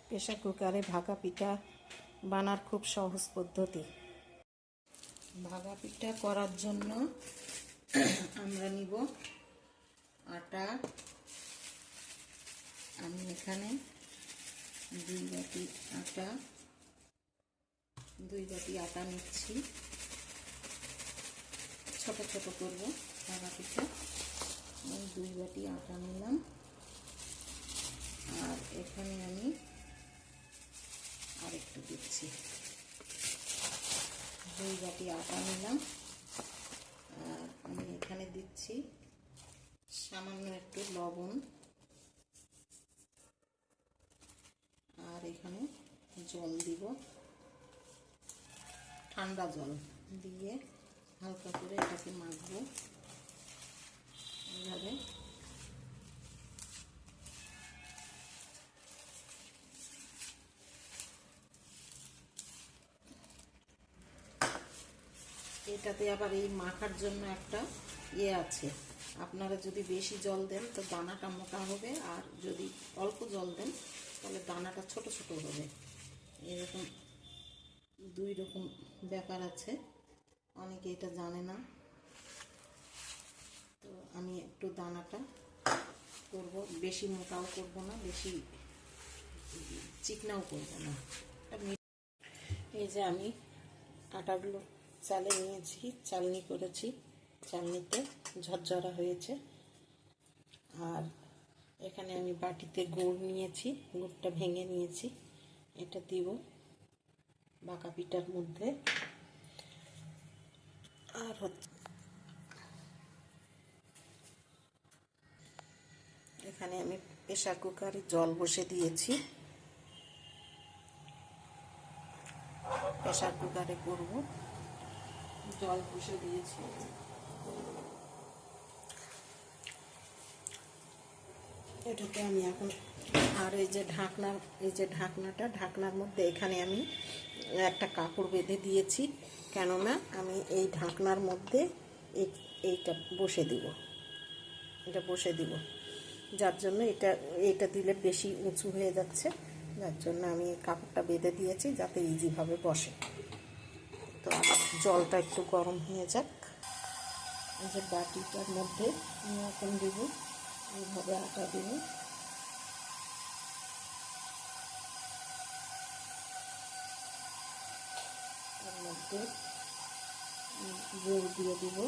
Pressure কুকারে ভাগা পিঠা বানার খুব সহজ পদ্ধতি। ভাগা পিঠা করার জন্য আমরা নিব আটা। আমি এখানে 2 বাটি আটা নিচ্ছি। ছোট ছোট করব ভাগা পিঠা। 2 বাটি আটা নিলাম। আর এখানে আমি আরেকটু দিচ্ছি। 2 বাটি আটা নিলাম। আর আমি এখানে দিচ্ছি সামান্য একটু লবণ। আর এখানে জল দিব, ঠান্ডা জল দিয়ে হালকা করে এটাকে মাখবো এইভাবে। এটাতে আবার এই মাখার জন্য একটা আছে, আপনারা যদি বেশি জল দেন তো দানাটা মোটা হবে, আর যদি অল্প জল দেন তাহলে দানাটা ছোট ছোট হবে। এরকম 2 রকম ব্যাপার আছে, অনেকে এটা জানে না। তো আমি একটু দানাটা করব, বেশি মোটাও করব না, বেশি চিকনাও করব না। এই যে আমি আটাগুলো চালে নিয়েছি, চালনি করেছি, চালনিতে ঝরঝরা হয়েছে। আর এখানে আমি বাটিতে গুড় নিয়েছি, গুড়টা ভেঙে নিয়েছি, এটা দিব বাঁকা পিঠার মধ্যে। আর এখানে আমি প্রেসার কুকারে জল বসে দিয়েছি, প্রেসার কুকারে করব। জল বসে দিয়েছি, এটাকে আমি এখন, আর এই যে ঢাকনাটা, ঢাকনার মধ্যে এখানে আমি একটা কাপড় বেঁধে দিয়েছি, কেননা আমি এই ঢাকনার মধ্যে এইটা বসে দিব, যার জন্য এটা দিলে বেশি উঁচু হয়ে যাচ্ছে, যার জন্য আমি কাপড়টা বেঁধে দিয়েছি যাতে ইজিভাবে বসে। তো জলটা একটু গরম হয়ে যাক। এই যে বাটিটার মধ্যে আমি এখন দিব, এইভাবে আটা দিব। তার মধ্যে গুড় দিয়ে দিব।